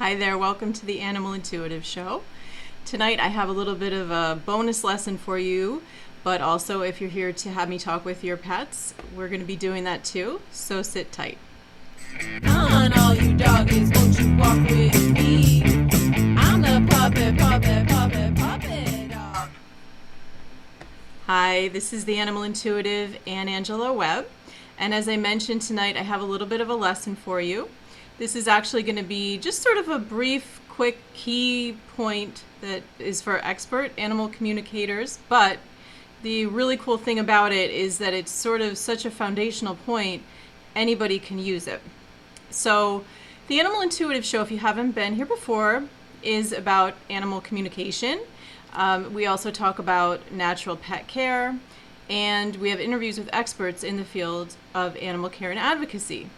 Hi there, welcome to the Animal Intuitive Show. Tonight I have a little bit of a bonus lesson for you, but also if you're here to have me talk with your pets, we're going to be doing that too, so sit tight. Come on, all you doggies, won't you walk with me? I'm the puppet dog. Hi, this is the Animal Intuitive and Angelo Webb, and as I mentioned tonight, I have a little bit of a lesson for you. This is actually going to be just sort of a brief, quick key point that is for expert animal communicators, but the really cool thing about it is that it's sort of such a foundational point, anybody can use it. So the Animal Intuitive Show, if you haven't been here before, is about animal communication. We also talk about natural pet care, and we have interviews with experts in the field of animal care and advocacy.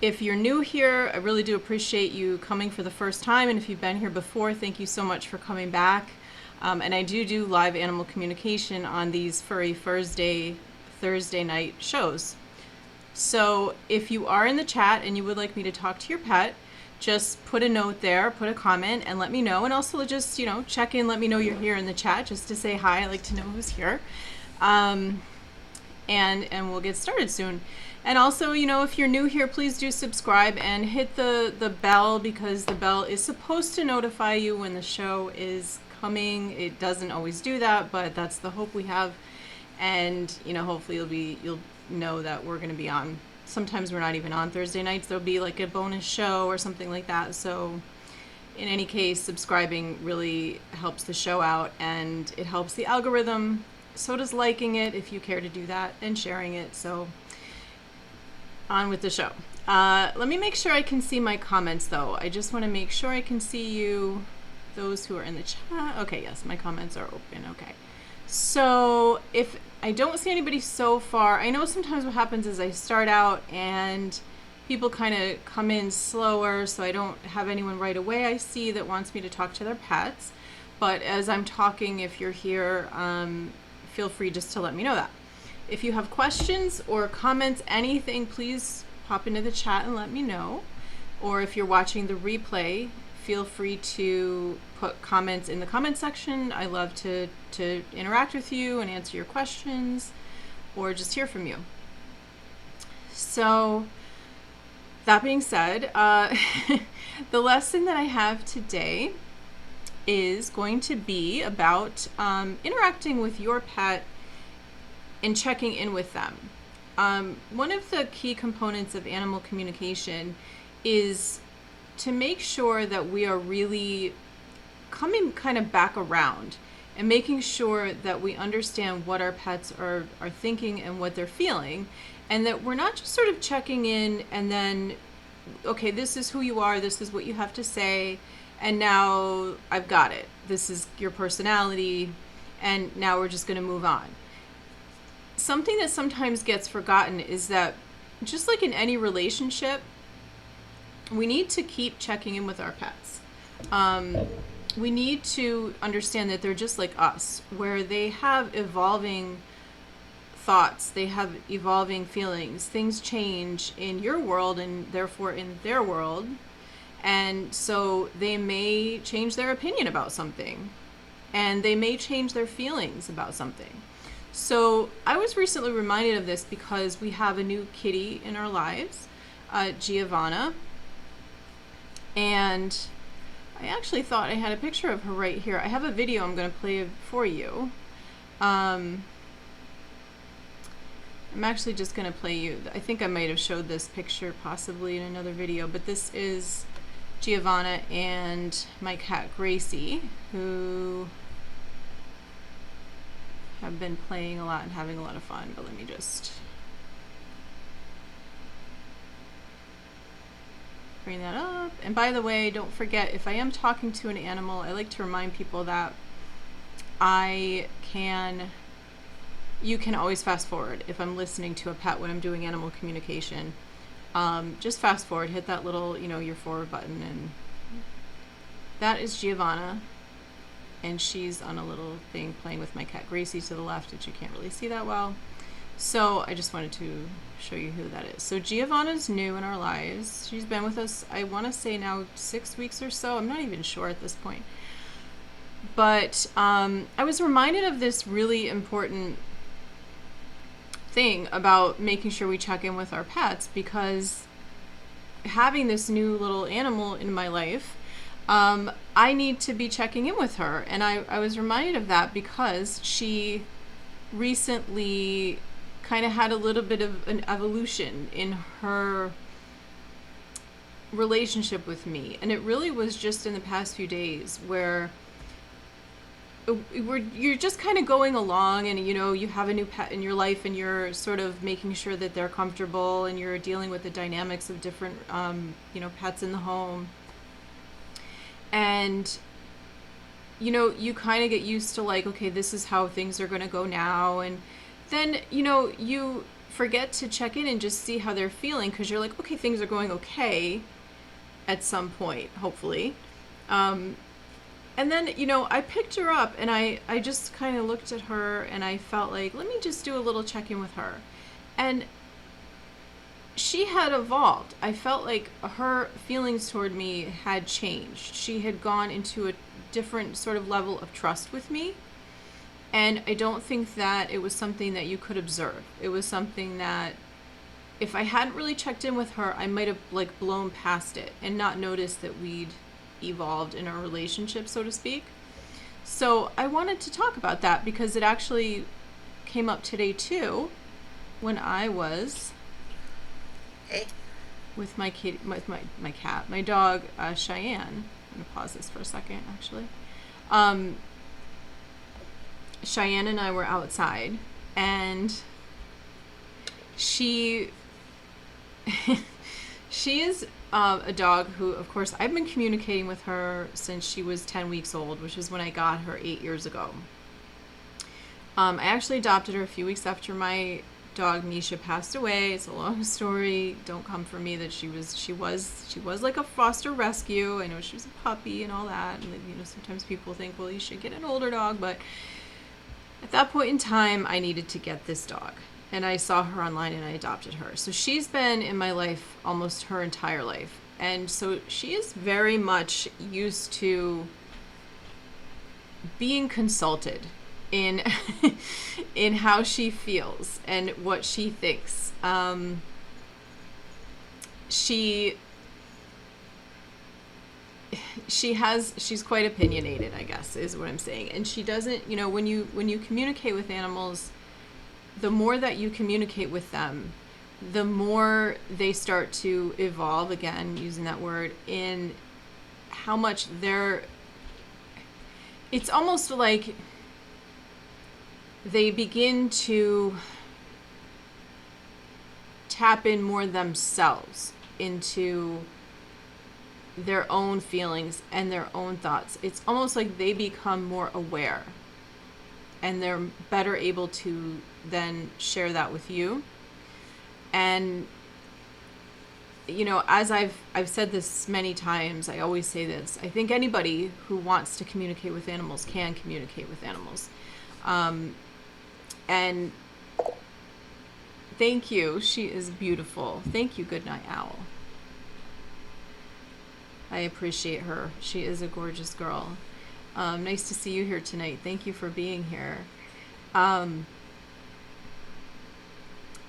If you're new here, I really do appreciate you coming for the first time, and if you've been here before, thank you so much for coming back. And I do live animal communication on these FurryFursday Thursday night shows. So if you are in the chat and you would like me to talk to your pet, just put a note there, put a comment, and let me know. And also just, check in, let me know you're here in the chat just to say hi. I like to know who's here. And we'll get started soon. And also, if you're new here, please do subscribe and hit the bell, because the bell is supposed to notify you when the show is coming. It doesn't always do that, but that's the hope we have. And, hopefully you'll know that we're going to be on. Sometimes we're not even on Thursday nights. There'll be like a bonus show or something like that. So in any case, subscribing really helps the show out, and it helps the algorithm. So does liking it, if you care to do that, and sharing it. So on with the show. Let me make sure I can see my comments though. I just want to make sure I can see you, those who are in the chat. Okay, yes, my comments are open. Okay. So if I don't see anybody so far, I know sometimes what happens is I start out and people kind of come in slower, so I don't have anyone right away I see that wants me to talk to their pets. But as I'm talking, if you're here, feel free just to let me know that. If you have questions or comments, anything, please pop into the chat and let me know. Or if you're watching the replay, feel free to put comments in the comment section. I love to interact with you and answer your questions or just hear from you. So that being said, the lesson that I have today is going to be about interacting with your pet and checking in with them. One of the key components of animal communication is to make sure that we are really coming kind of back around and making sure that we understand what our pets are thinking and what they're feeling, and that we're not just sort of checking in and then, okay, this is who you are, this is what you have to say, and now I've got it. This is your personality, and now we're just going to move on. Something that sometimes gets forgotten is that just like in any relationship, we need to keep checking in with our pets. We need to understand that they're just like us, where they have evolving thoughts, they have evolving feelings. Things change in your world and therefore in their world. And so they may change their opinion about something, and they may change their feelings about something. So I was recently reminded of this because we have a new kitty in our lives, Giovanna, and I actually thought I had a picture of her right here. I have a video I'm going to play for you. I'm actually just going to play you. I think I might have showed this picture possibly in another video, but this is Giovanna and my cat Gracie, who have been playing a lot and having a lot of fun. But let me just bring that up. And by the way, don't forget, if I am talking to an animal, I like to remind people that you can always fast forward. If I'm listening to a pet when I'm doing animal communication, just fast forward, hit that little, your forward button, and that is Giovanna. And she's on a little thing playing with my cat Gracie to the left, which you can't really see that well. So I just wanted to show you who that is. So Giovanna's new in our lives. She's been with us, I want to say now 6 weeks or so. I'm not even sure at this point. But I was reminded of this really important thing about making sure we check in with our pets, because having this new little animal in my life, I need to be checking in with her. And I was reminded of that because she recently kind of had a little bit of an evolution in her relationship with me. And it really was just in the past few days where you're just kind of going along, and you have a new pet in your life, and you're sort of making sure that they're comfortable, and you're dealing with the dynamics of different pets in the home. And you kind of get used to, like, okay, this is how things are going to go now, and then you forget to check in and just see how they're feeling, because you're like, okay, things are going okay at some point, hopefully. And then, I picked her up, and I just kind of looked at her, and I felt like, let me just do a little check-in with her. And she had evolved. I felt like her feelings toward me had changed. She had gone into a different sort of level of trust with me. And I don't think that it was something that you could observe. It was something that if I hadn't really checked in with her, I might have like blown past it and not noticed that we'd evolved in our relationship, so to speak. So I wanted to talk about that because it actually came up today too, when I was with my kid, with my cat, my dog, Cheyenne. I'm gonna pause this for a second, actually. Cheyenne and I were outside, and she is a dog who, of course, I've been communicating with her since she was 10 weeks old, which is when I got her 8 years ago. I actually adopted her a few weeks after my dog Misha passed away. It's a long story. Don't come for me that she was like a foster rescue. I know she was a puppy and all that, and sometimes people think, well, you should get an older dog, but at that point in time, I needed to get this dog. And I saw her online and I adopted her. So she's been in my life almost her entire life. And so she is very much used to being consulted in in how she feels and what she thinks. She's quite opinionated, I guess, is what I'm saying. And she doesn't, when you communicate with animals, the more that you communicate with them, the more they start to evolve, again, using that word, in how much it's almost like they begin to tap in more themselves into their own feelings and their own thoughts. It's almost like they become more aware, and they're better able to then share that with you. And as I've said this many times, I always say this, I think anybody who wants to communicate with animals can communicate with animals. And thank you, she is beautiful. Thank you, Goodnight Owl. I appreciate her. She is a gorgeous girl. Nice to see you here tonight. Thank you for being here.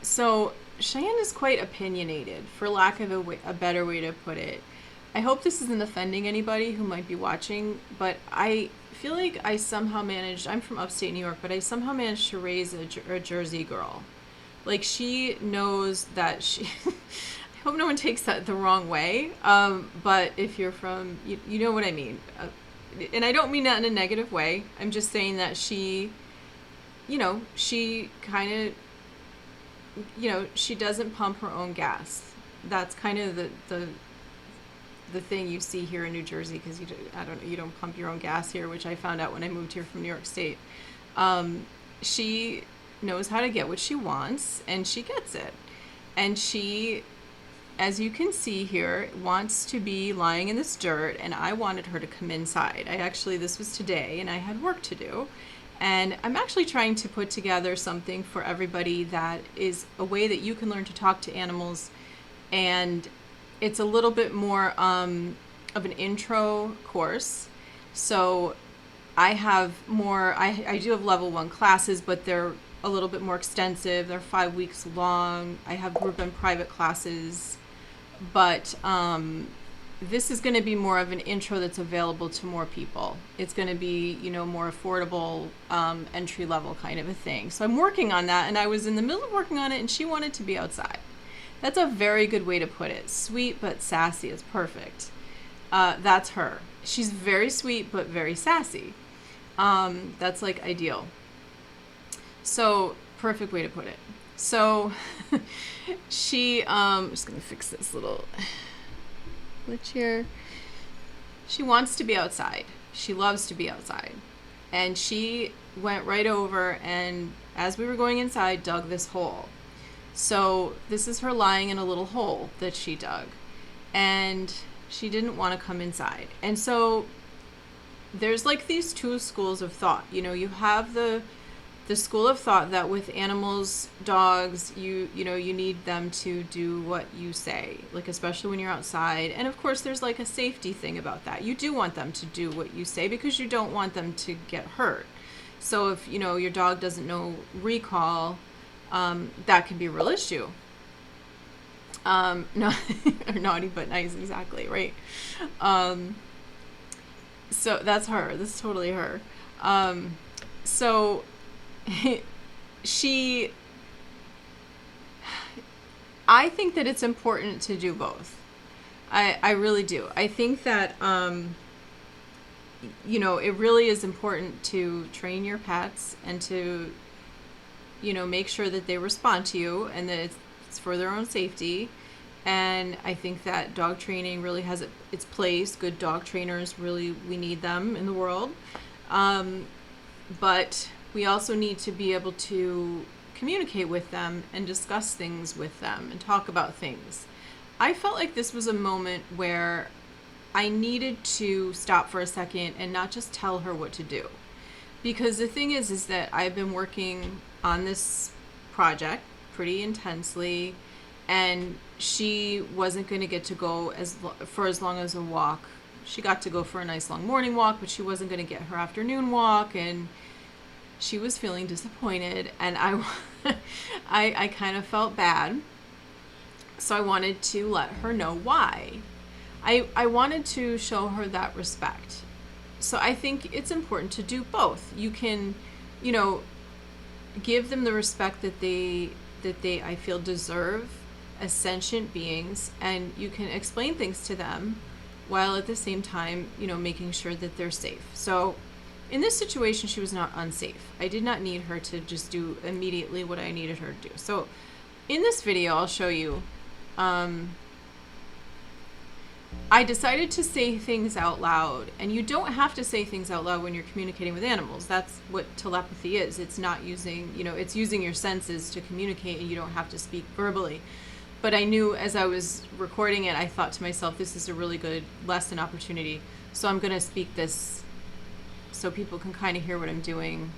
So Cheyenne is quite opinionated, for lack of a better way to put it. I hope this isn't offending anybody who might be watching, but I feel like I somehow managed, I'm from upstate New York, but I somehow managed to raise a Jersey girl. Like, she knows that she... I hope no one takes that the wrong way, but if you're from, you know what I mean. And I don't mean that in a negative way. I'm just saying that she, she kind of, she doesn't pump her own gas. That's kind of the thing you see here in New Jersey, because you don't pump your own gas here, which I found out when I moved here from New York State. She knows how to get what she wants, and she gets it. And she, as you can see here, wants to be lying in this dirt, and I wanted her to come inside. This was today, and I had work to do. And I'm actually trying to put together something for everybody that is a way that you can learn to talk to animals. And it's a little bit more of an intro course. So I have more, I do have level 1 classes, but they're a little bit more extensive. They're 5 weeks long. I have group and private classes. But this is going to be more of an intro that's available to more people. It's going to be, more affordable, entry level kind of a thing. So I'm working on that, and I was in the middle of working on it, and she wanted to be outside. That's a very good way to put it. Sweet but sassy is perfect. That's her. She's very sweet but very sassy. That's like ideal. So perfect way to put it. So she, I'm just going to fix this little glitch here. She wants to be outside. She loves to be outside. And she went right over and as we were going inside, dug this hole. So this is her lying in a little hole that she dug. And she didn't want to come inside. And so there's like these two schools of thought. You have the school of thought that with animals, dogs, you need them to do what you say, like especially when you're outside. And of course, there's like a safety thing about that. You do want them to do what you say because you don't want them to get hurt. So if your dog doesn't know recall, that can be a real issue. No, or naughty but nice, exactly, right? So that's her. This is totally her. So I think that it's important to do both. I really do. I think that, it really is important to train your pets and to, make sure that they respond to you and that it's for their own safety. And I think that dog training really has its place. Good dog trainers, really, we need them in the world. But we also need to be able to communicate with them and discuss things with them and talk about things. I felt like this was a moment where I needed to stop for a second and not just tell her what to do. Because the thing is that I've been working on this project pretty intensely, and she wasn't going to get to go for as long as a walk. She got to go for a nice long morning walk, but she wasn't going to get her afternoon walk, and she was feeling disappointed, and I kind of felt bad. So I wanted to let her know why. I wanted to show her that respect. So I think it's important to do both. You can, give them the respect that they I feel deserve as sentient beings, and you can explain things to them while at the same time, making sure that they're safe. So in this situation, she was not unsafe. I did not need her to just do immediately what I needed her to do. So in this video, I'll show you, I decided to say things out loud, and you don't have to say things out loud when you're communicating with animals. That's what telepathy is. It's not using, it's using your senses to communicate, and you don't have to speak verbally. But I knew as I was recording it, I thought to myself, this is a really good lesson opportunity. So I'm going to speak this so people can kind of hear what I'm doing.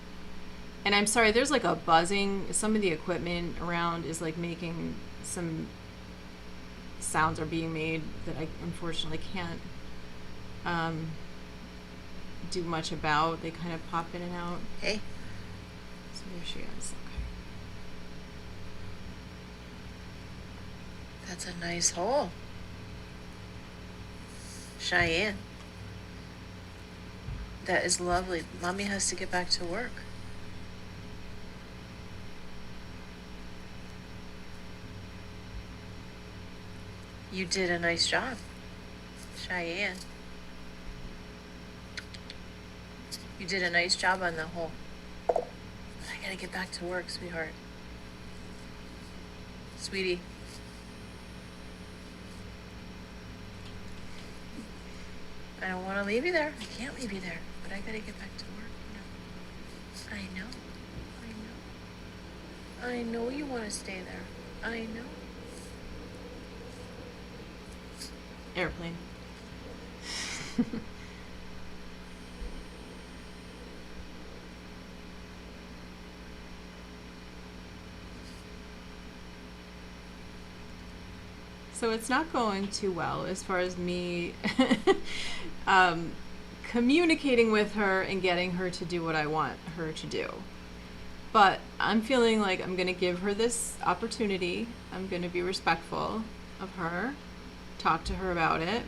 And I'm sorry, there's like a buzzing. Some of the equipment around is like making some sounds are being made that I unfortunately can't do much about. They kind of pop in and out. Hey. So there she is. Okay. That's a nice hole. Cheyenne. That is lovely. Mommy has to get back to work. You did a nice job, Cheyenne. You did a nice job on the hole. But I gotta get back to work, sweetheart. Sweetie. I don't want to leave you there. I can't leave you there. But I gotta get back to work, I know. I know you want to stay there. I know. Airplane. So it's not going too well as far as me communicating with her and getting her to do what I want her to do. But I'm feeling like I'm going to give her this opportunity. I'm going to be respectful of her, talk to her about it,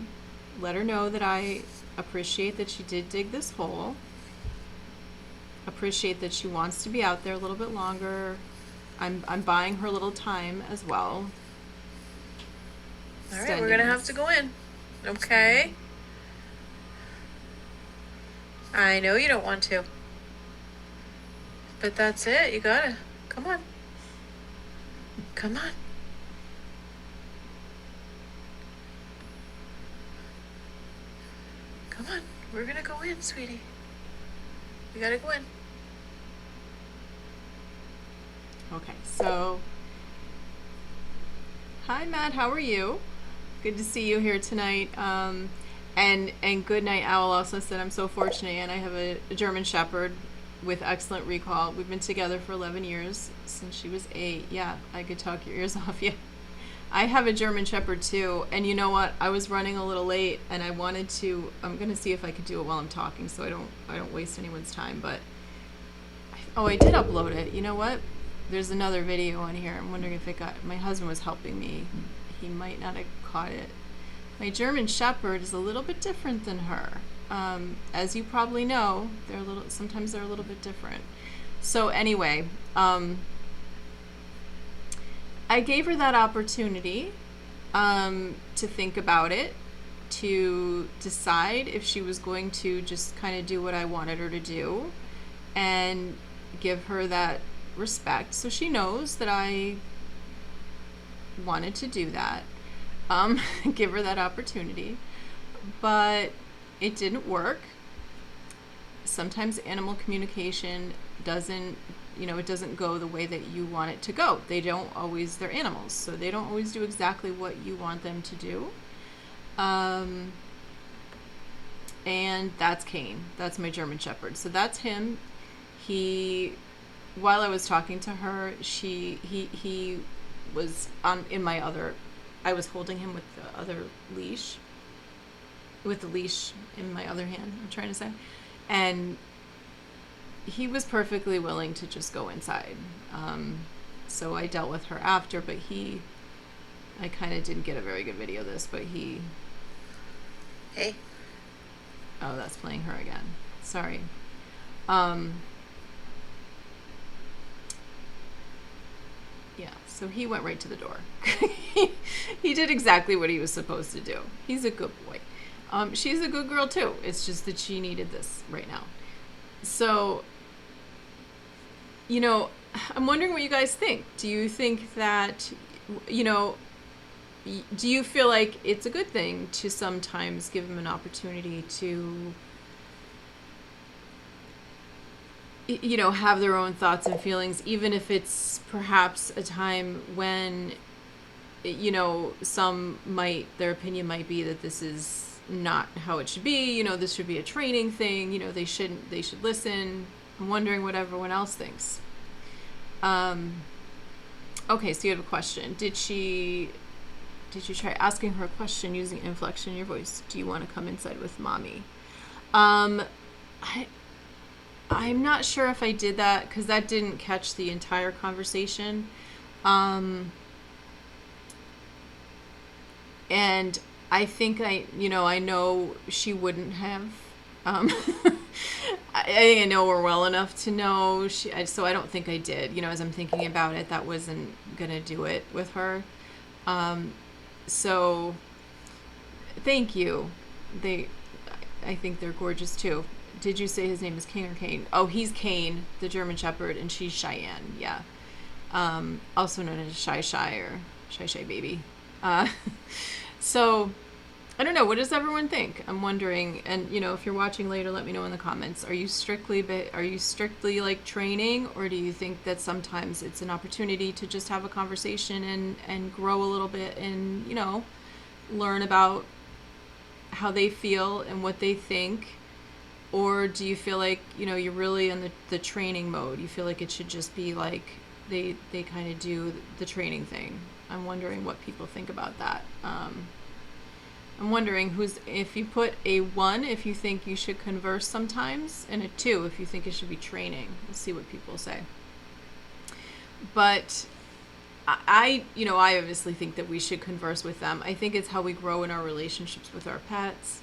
let her know that I appreciate that she did dig this hole, appreciate that she wants to be out there a little bit longer. I'm buying her a little time as well. All right, we're going to have to go in. Okay? I know you don't want to. But that's it. You gotta. Come on. Come on. Come on. We're gonna go in, sweetie. We gotta go in. Okay, so hi Matt, how are you? Good to see you here tonight. And Good Night Owl also said, I'm so fortunate, and I have a German Shepherd with excellent recall. We've been together for 11 years, since she was 8. Yeah, I could talk your ears off. Yeah, I have a German Shepherd too, and you know what? I was running a little late, and I wanted to. I'm gonna see if I could do it while I'm talking, so I don't waste anyone's time. But I did upload it. You know what? There's another video on here. I'm wondering if it got. My husband was helping me. He might not have caught it. My German Shepherd is a little bit different than her. As you probably know, sometimes they're a little bit different. So anyway, I gave her that opportunity to think about it, to decide if she was going to just kind of do what I wanted her to do, and give her that respect so she knows that I wanted to do that. Give her that opportunity, but it didn't work. Sometimes animal communication doesn't, it doesn't go the way that you want it to go. They're animals, so they don't always do exactly what you want them to do. And that's Kane. That's my German Shepherd. So that's him. While I was talking to her, he was I was holding him with the other leash, with the leash in my other hand, I'm trying to say. And he was perfectly willing to just go inside. So I dealt with her after, but I kind of didn't get a very good video of this, but Hey. Oh, that's playing her again. Sorry. Yeah, so he went right to the door. He did exactly what he was supposed to do. He's a good boy. She's a good girl too. It's just that she needed this right now. So, I'm wondering what you guys think. Do you think that, do you feel like it's a good thing to sometimes give them an opportunity to, have their own thoughts and feelings, even if it's perhaps a time when, their opinion might be that this is not how it should be, this should be a training thing, they should listen. I'm wondering what everyone else thinks. Okay, so you have a question. Did you try asking her a question using inflection in your voice? Do you want to come inside with mommy? I'm not sure if I did that, because that didn't catch the entire conversation. And I think I know she wouldn't have. I know her well enough to know so I don't think I did. As I'm thinking about it, that wasn't gonna do it with her. So thank you. I think they're gorgeous too. Did you say his name is King or Kane? Oh, he's Kane, the German Shepherd, and she's Cheyenne. Yeah. Also known as Shy Shy or Shy Shy Baby. So I don't know. What does everyone think? I'm wondering. And if you're watching later, let me know in the comments. Are you strictly like training, or do you think that sometimes it's an opportunity to just have a conversation and grow a little bit and learn about how they feel and what they think? Or do you feel like, you're really in the training mode? You feel like it should just be like they kind of do the training thing? I'm wondering what people think about that. I'm wondering if you put a 1 if you think you should converse sometimes, and a 2 if you think it should be training. Let's see what people say. But I obviously think that we should converse with them. I think it's how we grow in our relationships with our pets,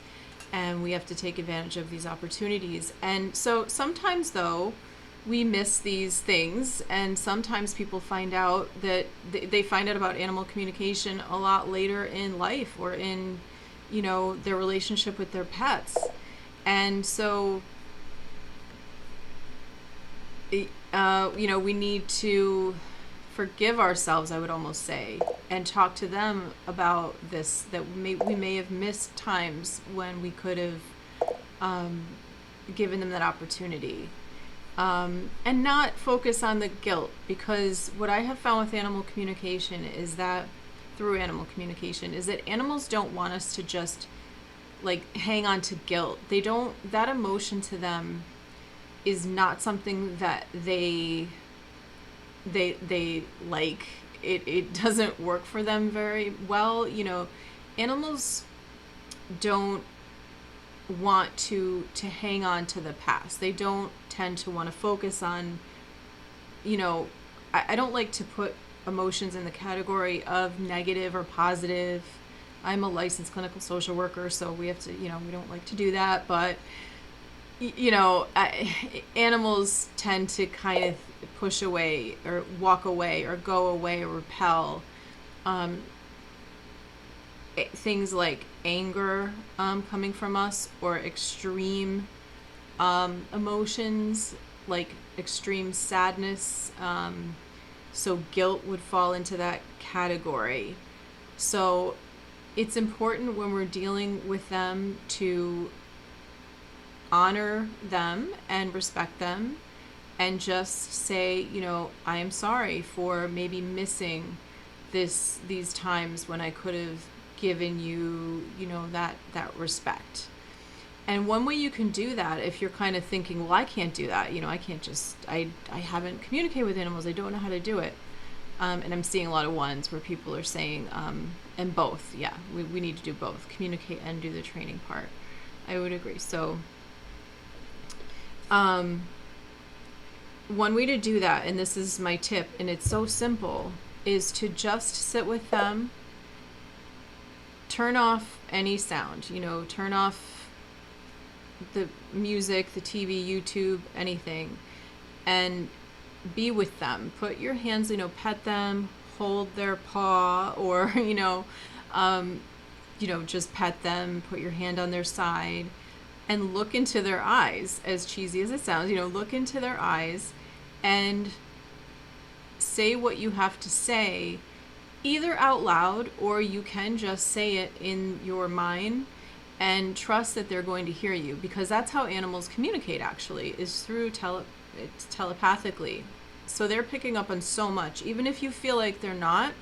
and we have to take advantage of these opportunities. And so sometimes, though, we miss these things, and sometimes people find out that they find out about animal communication a lot later in life, or in, their relationship with their pets. And so, we need to forgive ourselves, I would almost say, and talk to them about this, that we may have missed times when we could have given them that opportunity. And not focus on the guilt, because what I have found with animal communication is that animals don't want us to just hang on to guilt. That emotion to them is not something that they like. It doesn't work for them very well. Animals don't want to hang on to the past. They don't tend to want to focus on, I don't like to put emotions in the category of negative or positive. I'm a licensed clinical social worker, so we have to, we don't like to do that, but animals tend to kind of push away or walk away or go away or repel things like anger coming from us, or extreme emotions like extreme sadness. So guilt would fall into that category. So it's important when we're dealing with them to honor them and respect them, and just say, I am sorry for maybe missing these times when I could have given you, that respect. And one way you can do that, if you're kind of thinking, well, I can't do that, I can't just, I haven't communicated with animals, I don't know how to do it. And I'm seeing a lot of ones where people are saying, and both, yeah, we need to do both, communicate and do the training part. I would agree. So, one way to do that, and this is my tip, and it's so simple, is to just sit with them, turn off any sound, turn off the music, the TV, YouTube, anything, and be with them. Put your hands, pet them, hold their paw, or, just pet them, put your hand on their side, and look into their eyes, as cheesy as it sounds, look into their eyes and say what you have to say, either out loud, or you can just say it in your mind and trust that they're going to hear you, because that's how animals communicate, actually, is through telepathically. So they're picking up on so much. Even if you feel like they're not,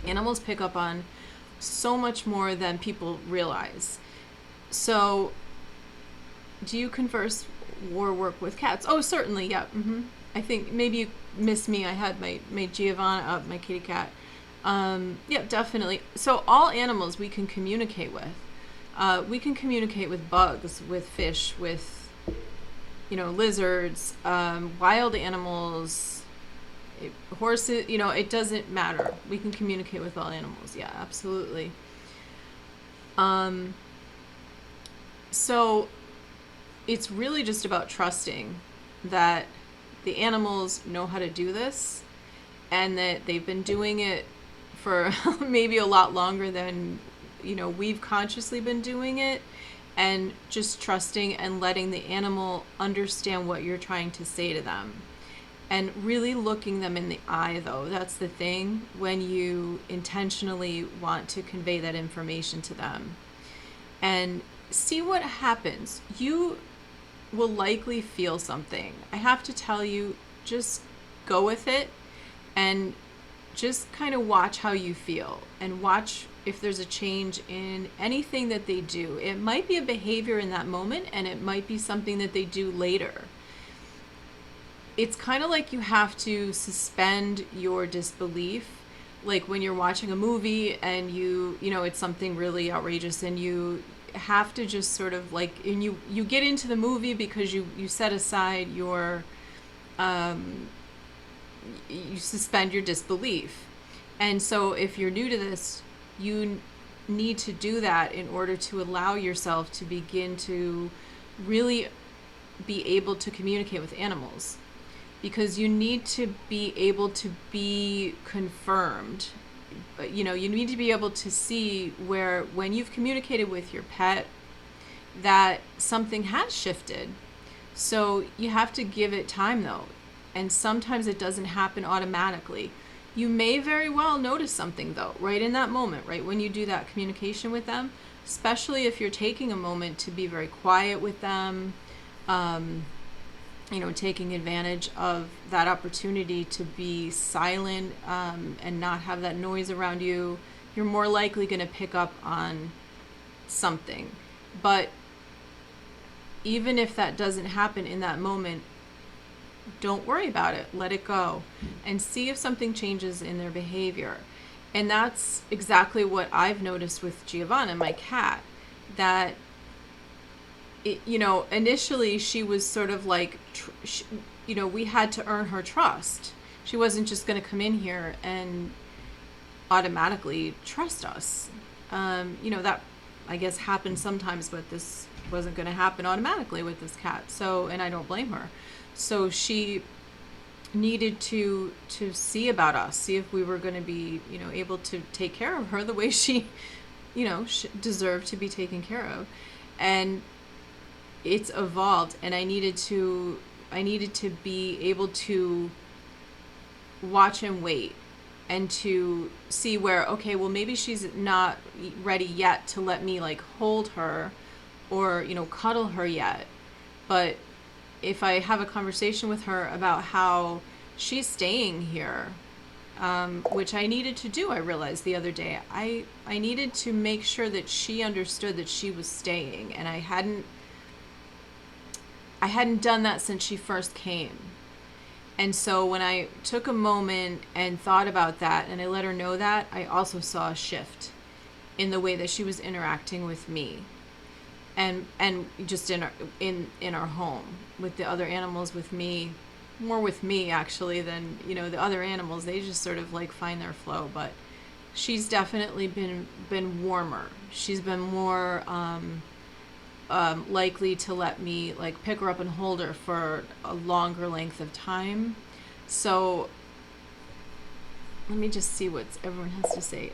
animals pick up on so much more than people realize. So, do you converse or work with cats? Oh, certainly, yeah. I think maybe you missed me. I had my Giovanna, my kitty cat. Yeah, definitely. So all animals we can communicate with. We can communicate with bugs, with fish, with, lizards, wild animals, horses, it doesn't matter. We can communicate with all animals. Yeah, absolutely. So it's really just about trusting that the animals know how to do this, and that they've been doing it for maybe a lot longer than, we've consciously been doing it, and just trusting and letting the animal understand what you're trying to say to them. And really looking them in the eye, though. That's the thing, when you intentionally want to convey that information to them. And see what happens. You will likely feel something. I have to tell you, just go with it and just kind of watch how you feel, and watch if there's a change in anything that they do. It might be a behavior in that moment, and it might be something that they do later. It's kind of like you have to suspend your disbelief like when you're watching a movie and you know, it's something really outrageous, and you have to just sort of like, and you get into the movie because you set aside your you suspend your disbelief. And so if you're new to this, you need to do that in order to allow yourself to begin to really be able to communicate with animals, because you need to be able to be confirmed. You know, you need to be able to see where, when you've communicated with your pet, that something has shifted. So you have to give it time, though. And sometimes it doesn't happen automatically. You may very well notice something, though, right in that moment, right when you do that communication with them, especially if you're taking a moment to be very quiet with them, you know, taking advantage of that opportunity to be silent and not have that noise around you. You're more likely going to pick up on something. But even if that doesn't happen in that moment, don't worry about it. Let it go and see if something changes in their behavior. And that's exactly what I've noticed with Giovanna, my cat, that it, you know, initially she was sort of like, you know, we had to earn her trust. She wasn't just going to come in here and automatically trust us. You know, that I guess happens sometimes, but this wasn't going to happen automatically with this cat. So, and I don't blame her. So she needed to see about us, see if we were going to be, you know, able to take care of her the way she, you know, deserved to be taken care of. And it's evolved, and I needed to be able to watch and wait, and to see where, okay, well, maybe she's not ready yet to let me like hold her or, you know, cuddle her yet. But if I have a conversation with her about how she's staying here, which I needed to do, I realized the other day, I needed to make sure that she understood that she was staying, and I hadn't done that since she first came. And so when I took a moment and thought about that, and I let her know that, I also saw a shift in the way that she was interacting with me, and just in our home with the other animals, with me, more with me actually than, you know, the other animals. They just sort of like find their flow. But she's definitely been warmer. She's been more likely to let me like pick her up and hold her for a longer length of time. So let me just see what everyone has to say.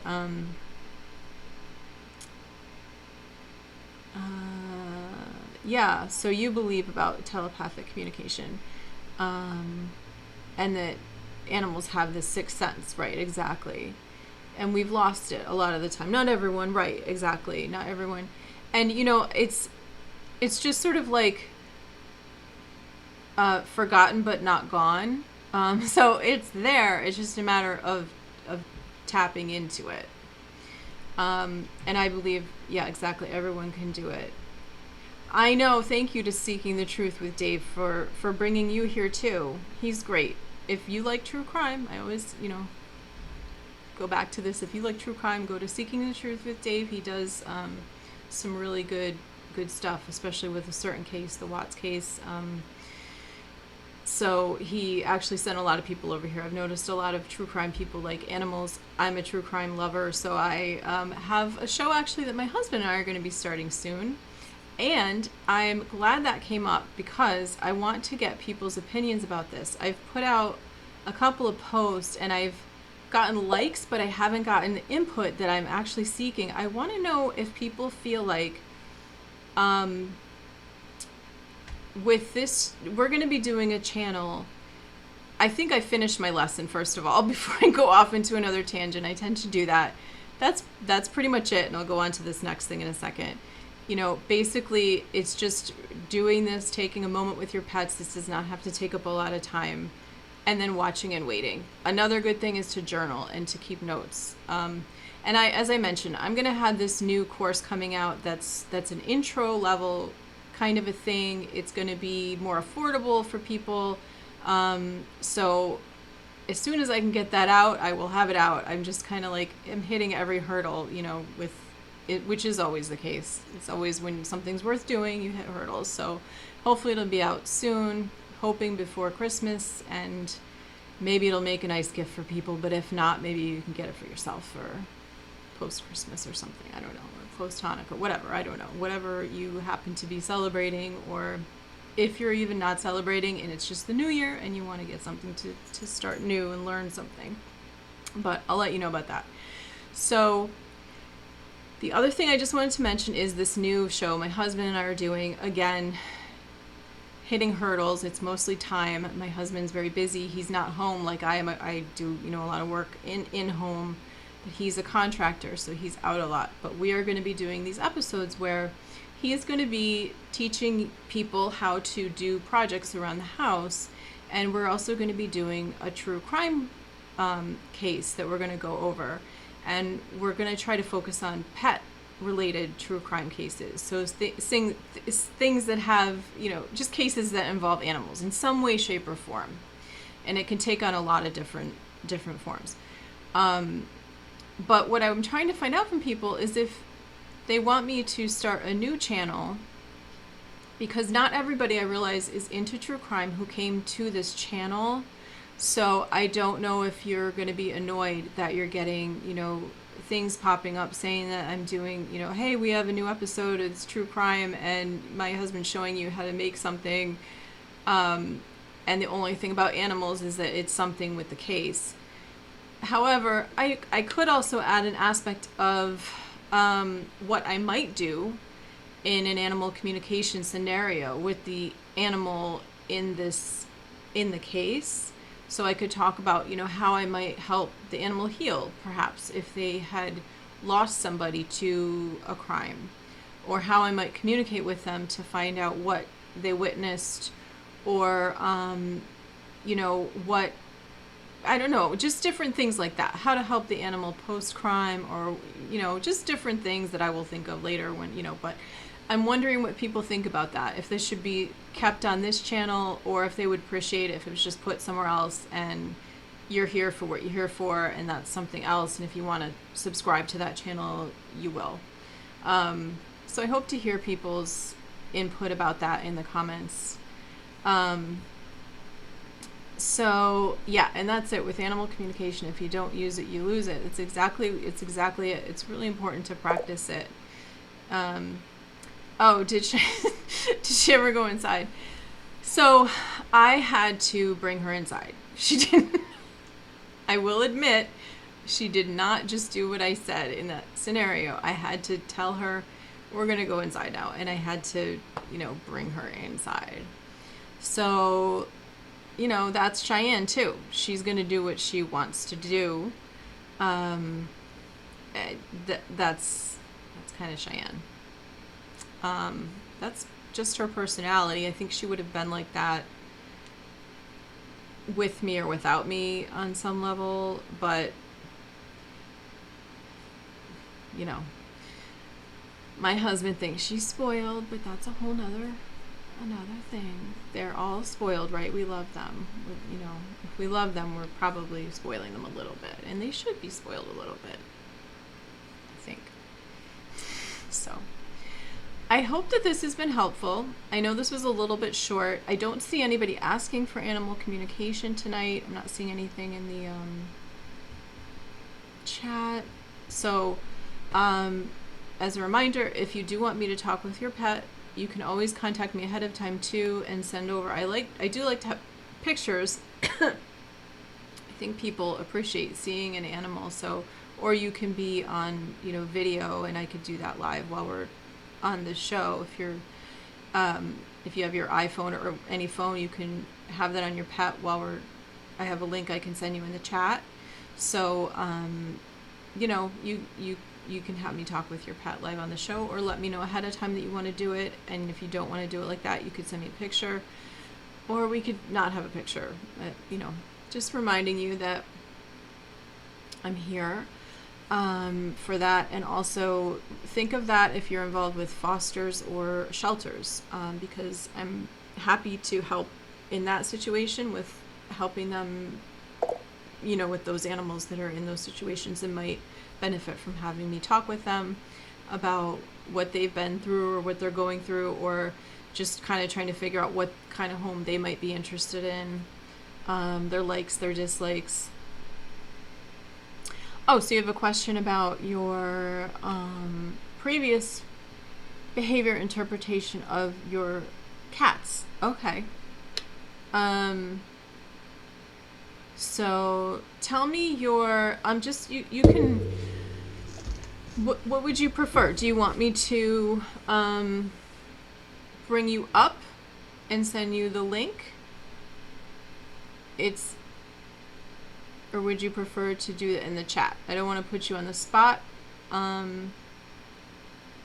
Yeah, so you believe about telepathic communication, and that animals have this sixth sense, right? Exactly. And we've lost it a lot of the time. Not everyone, right? Exactly. Not everyone. And you know, it's just sort of like forgotten but not gone. So it's there. It's just a matter of tapping into it. And I believe, yeah, exactly. Everyone can do it. I know. Thank you to Seeking the Truth with Dave for bringing you here too. He's great. If you like true crime, I always, you know, go back to this. If you like true crime, go to Seeking the Truth with Dave. He does some really good stuff, especially with a certain case, the Watts case. So he actually sent a lot of people over here. I've noticed a lot of true crime people like animals. I'm a true crime lover, so I have a show actually that my husband and I are going to be starting soon. And I'm glad that came up because I want to get people's opinions about this. I've put out a couple of posts and I've gotten likes, but I haven't gotten the input that I'm actually seeking. I want to know if people feel like with this, we're going to be doing a channel. I think I finished my lesson, first of all, before I go off into another tangent. I tend to do that. That's pretty much it, and I'll go on to this next thing in a second. You know, basically, it's just doing this, taking a moment with your pets. This does not have to take up a lot of time. And then watching and waiting. Another good thing is to journal and to keep notes. And as I mentioned, I'm going to have this new course coming out that's an intro level kind of a thing. It's going to be more affordable for people. So as soon as I can get that out, I will have it out. I'm just kind of like, I'm hitting every hurdle, with it, which is always the case. It's always when something's worth doing, you hit hurdles. So hopefully it'll be out soon, hoping before Christmas, and maybe it'll make a nice gift for people. But if not, maybe you can get it for yourself for post-Christmas or something. I don't know, or post-Hanukkah, whatever. I don't know. Whatever you happen to be celebrating, or if you're even not celebrating and it's just the new year and you want to get something to start new and learn something. But I'll let you know about that. So the other thing I just wanted to mention is this new show my husband and I are doing. Again, hitting hurdles. It's mostly time. My husband's very busy. He's not home like I am. I do, a lot of work in home. But he's a contractor, so he's out a lot. But we are going to be doing these episodes where he is going to be teaching people how to do projects around the house. And we're also going to be doing a true crime case that we're going to go over. And we're going to try to focus on pet-related true crime cases. So things that have, just cases that involve animals in some way, shape, or form. And it can take on a lot of different forms. But what I'm trying to find out from people is if they want me to start a new channel, because not everybody, I realize, is into true crime who came to this channel. So I don't know if you're going to be annoyed that you're getting, things popping up saying that I'm doing, hey, we have a new episode, it's true crime, and my husband's showing you how to make something. And the only thing about animals is that it's something with the case. However, I could also add an aspect of what I might do in an animal communication scenario with the animal in the case. So I could talk about, how I might help the animal heal, perhaps, if they had lost somebody to a crime, or how I might communicate with them to find out what they witnessed, or, what, I don't know, just different things like that. How to help the animal post-crime, or, just different things that I will think of later when, but I'm wondering what people think about that. If this should be kept on this channel, or if they would appreciate it if it was just put somewhere else and you're here for what you're here for, and that's something else. And if you want to subscribe to that channel, you will. So I hope to hear people's input about that in the comments. So yeah, and that's it with animal communication. If you don't use it, you lose it. It's exactly it. It's really important to practice it. Oh, did she ever go inside? So I had to bring her inside. She didn't. I will admit, she did not just do what I said in that scenario. I had to tell her, we're going to go inside now. And I had to, bring her inside. So, that's Cheyenne too. She's going to do what she wants to do. That's kind of Cheyenne. That's just her personality. I think she would have been like that with me or without me on some level, but my husband thinks she's spoiled, but that's a whole another thing. They're all spoiled, right? We love them. If we love them, we're probably spoiling them a little bit, and they should be spoiled a little bit, I think. So I hope that this has been helpful. I know this was a little bit short. I don't see anybody asking for animal communication tonight. I'm not seeing anything in the chat. So as a reminder, if you do want me to talk with your pet, you can always contact me ahead of time too and send over. I do like to have pictures. I think people appreciate seeing an animal. So, or you can be on, video, and I could do that live while we're on the show. If you're if you have your iPhone or any phone, you can have that on your pet while I have a link I can send you in the chat. So you can have me talk with your pet live on the show, or let me know ahead of time that you want to do it. And if you don't want to do it like that, you could send me a picture, or we could not have a picture. Just reminding you that I'm here for that. And also think of that if you're involved with fosters or shelters, because I'm happy to help in that situation with helping them you know, with those animals that are in those situations and might benefit from having me talk with them about what they've been through or what they're going through, or just kind of trying to figure out what kind of home they might be interested in, their likes, their dislikes. Oh, so you have a question about your previous behavior interpretation of your cats. Okay. So tell me your, just, you can, what would you prefer? Do you want me to bring you up and send you the link? Or would you prefer to do it in the chat? I don't want to put you on the spot.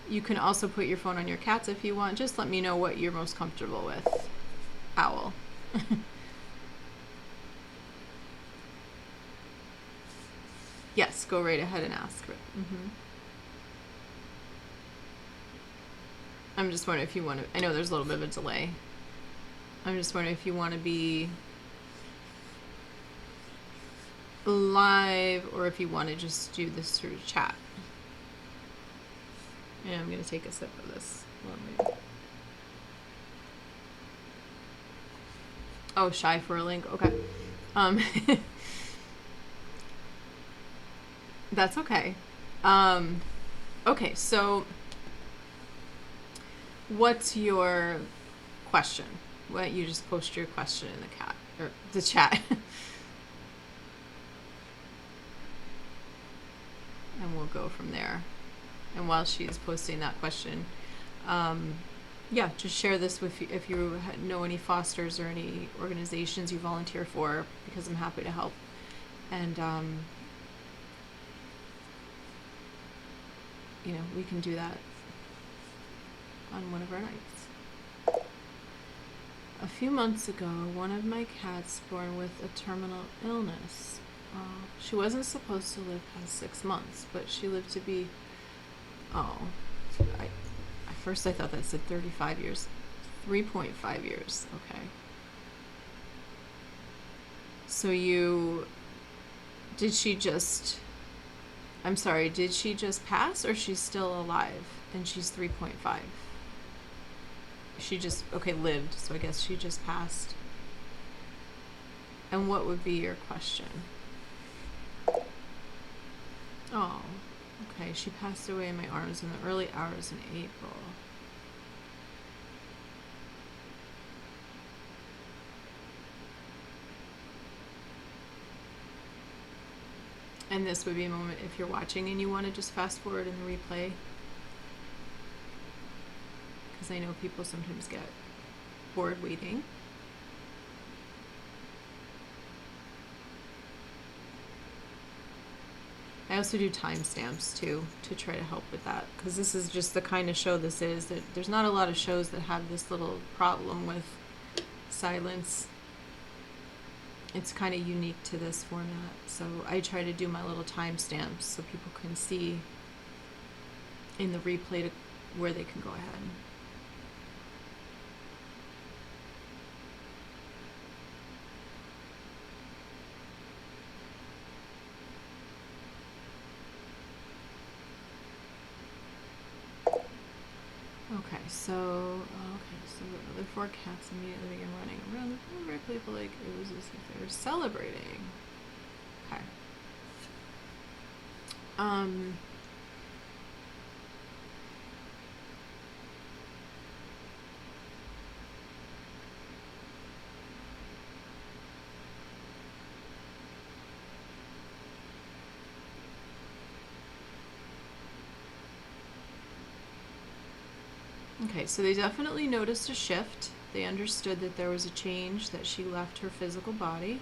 You can also put your phone on your cats if you want. Just let me know what you're most comfortable with. Owl. Yes, go right ahead and ask. I'm just wondering if you want to, I know there's a little bit of a delay. I'm just wondering if you want to be live or if you want to just do this through chat. Yeah, I'm going to take a sip of this. Oh, shy for a link. Okay. That's okay. Okay, so what's your question? Why don't you just post your question in the chat. And we'll go from there. And while she's posting that question, yeah, just share this with if you know any fosters or any organizations you volunteer for, because I'm happy to help. And you know, we can do that on one of our nights. A few months ago, one of my cats born with a terminal illness. She wasn't supposed to live past 6 months, but she lived to be, at first I thought that said 35 years. 3.5 years, okay. So did she just pass, or she's still alive and she's 3.5? She just, lived, so I guess she just passed. And what would be your question? Oh, okay, she passed away in my arms in the early hours in April. And this would be a moment if you're watching and you want to just fast forward in the replay, because I know people sometimes get bored waiting. I also do timestamps too, to try to help with that, because this is just the kind of show this is. That there's not a lot of shows that have this little problem with silence. It's kind of unique to this format, so I try to do my little timestamps so people can see in the replay where they can go ahead. So the other 4 cats immediately began running around the room, very playful, like it was as if they were celebrating. Okay. Okay, so they definitely noticed a shift. They understood that there was a change, that she left her physical body.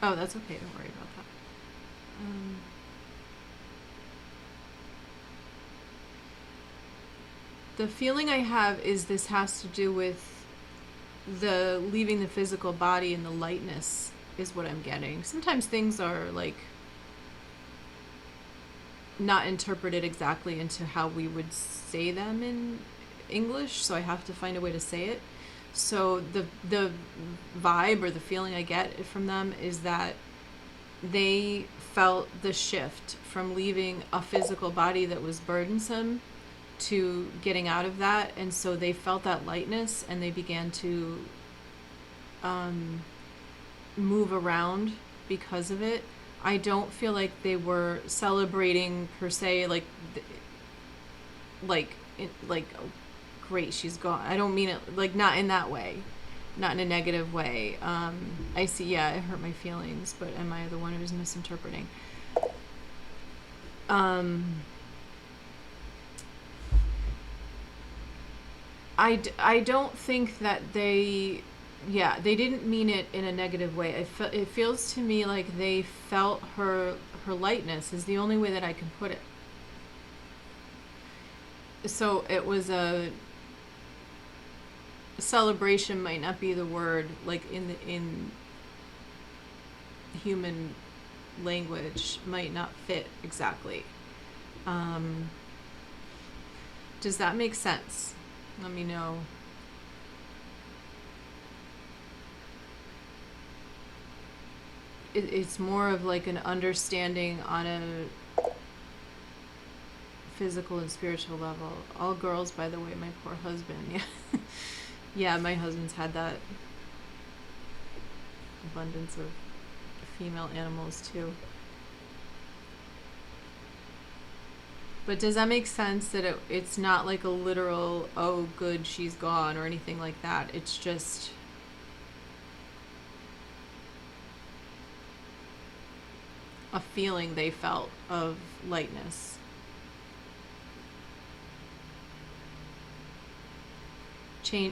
Oh, that's okay, don't worry about that. The feeling I have is this has to do with the leaving the physical body and the lightness is what I'm getting. Sometimes things are like not interpreted exactly into how we would say them in English, so I have to find a way to say it. So the vibe or the feeling I get from them is that they felt the shift from leaving a physical body that was burdensome to getting out of that, and so they felt that lightness and they began to move around because of it. I don't feel like they were celebrating per se, like oh, great, she's gone. I don't mean it like not in that way, not in a negative way. I see, yeah, it hurt my feelings, but am I the one who's misinterpreting? I don't think that they didn't mean it in a negative way. It feels to me like they felt her lightness is the only way that I can put it. So it was a celebration might not be the word, like in human language might not fit exactly. Does that make sense? Let me know. It's more of like an understanding on a physical and spiritual level. All girls, by the way, my poor husband. Yeah. Yeah, my husband's had that abundance of female animals too. But does that make sense that it's not like a literal, oh good, she's gone or anything like that? It's just a feeling they felt of lightness.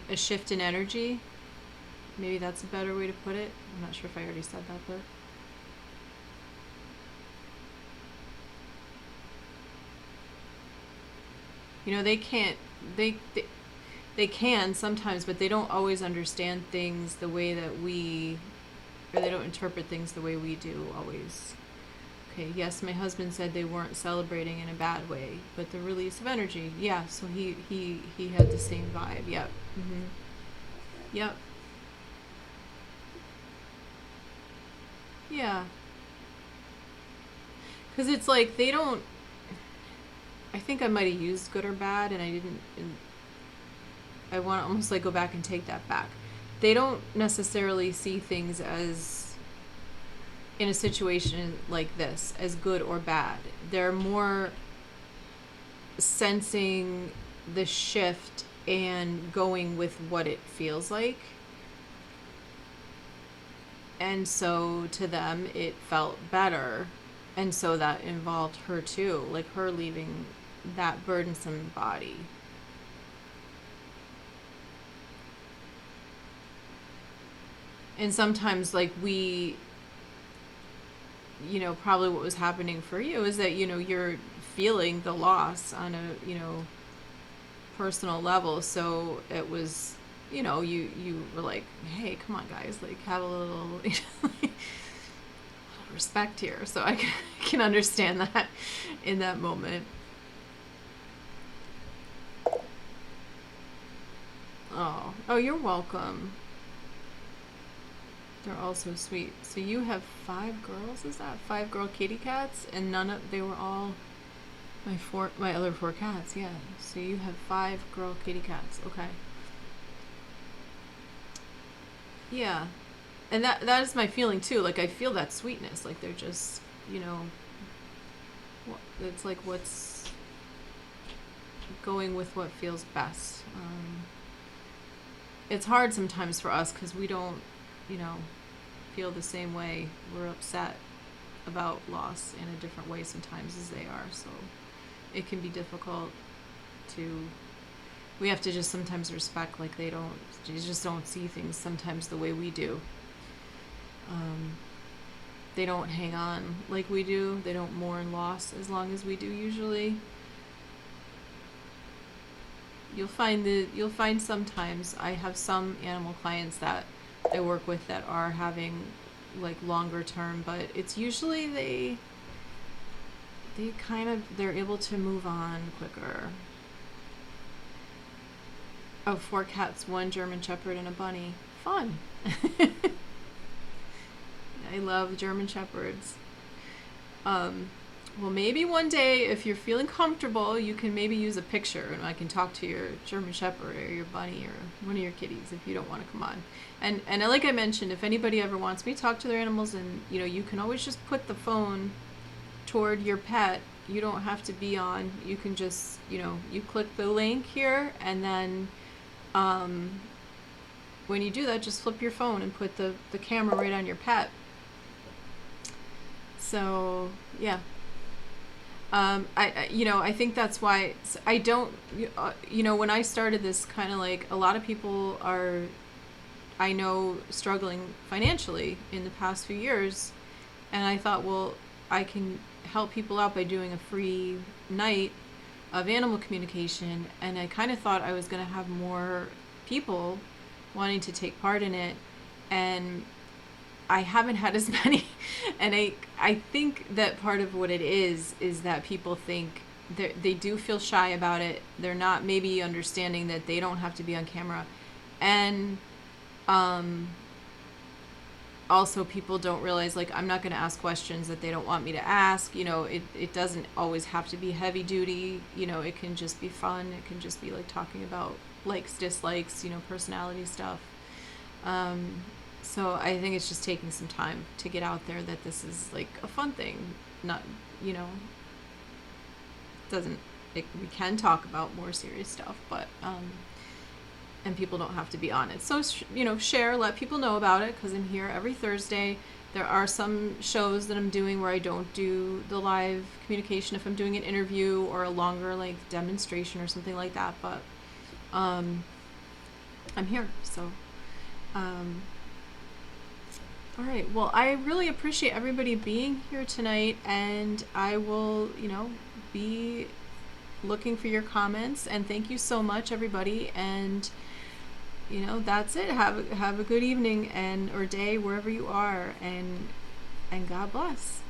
A shift in energy. Maybe that's a better way to put it. I'm not sure if I already said that, but you know, they can sometimes, but they don't always understand things the way that we, or they don't interpret things the way we do always. Okay, yes, my husband said they weren't celebrating in a bad way, but the release of energy, yeah, so he had the same vibe, yep. Mm-hmm. Yep. Yeah. Because it's like they don't, I think I might have used good or bad, and I didn't, and I want to almost like go back and take that back. They don't necessarily see things as, in a situation like this, as good or bad. They're more sensing the shift and going with what it feels like. And so to them, it felt better. And so that involved her too, like her leaving that burdensome body. And sometimes, like, we, you know, probably what was happening for you is that, you know, you're feeling the loss on a, you know, personal level. So it was, you know, you were like, hey, come on, guys, like, have a little, you know, respect here. So I can understand that in that moment. Oh, you're welcome. They're all so sweet. So you have 5 girls, is that? 5 girl kitty cats? And they were all my other 4 cats, yeah. So you have 5 girl kitty cats, okay. Yeah. And that is my feeling too. Like, I feel that sweetness. Like, they're just, you know, it's like what's going with what feels best. It's hard sometimes for us because we don't, you know, feel the same way. We're upset about loss in a different way sometimes as they are. So it can be difficult to, we have to just sometimes respect, like, they just don't see things sometimes the way we do. They don't hang on like we do. They don't mourn loss as long as we do usually. You'll find sometimes, I have some animal clients that I work with that are having, like, longer term, but it's usually they're able to move on quicker. Oh, 4 cats, 1 German Shepherd, and a bunny. Fun. I love German Shepherds. Well, maybe one day, if you're feeling comfortable, you can maybe use a picture, and I can talk to your German Shepherd or your bunny or one of your kitties if you don't want to come on. And like I mentioned, if anybody ever wants me to talk to their animals, and you can always just put the phone toward your pet. You don't have to be on. You can just you click the link here, and then when you do that, just flip your phone and put the camera right on your pet. So yeah. I think that's why I don't, when I started this, kind of like a lot of people are, I know, struggling financially in the past few years. And I thought, well, I can help people out by doing a free night of animal communication. And I kind of thought I was going to have more people wanting to take part in it. And I haven't had as many, and I think that part of what it is that people think they do feel shy about it. They're not maybe understanding that they don't have to be on camera, and also people don't realize, like, I'm not going to ask questions that they don't want me to ask. It doesn't always have to be heavy duty. It can just be fun. It can just be like talking about likes, dislikes, personality stuff. So I think it's just taking some time to get out there that this is like a fun thing. Not, we can talk about more serious stuff, but, and people don't have to be on it. So, share, let people know about it, because I'm here every Thursday. There are some shows that I'm doing where I don't do the live communication if I'm doing an interview or a longer, like, demonstration or something like that, but, I'm here, so, all right. Well, I really appreciate everybody being here tonight, and I will, be looking for your comments. And thank you so much, everybody. And that's it. Have a good evening or day wherever you are, and God bless.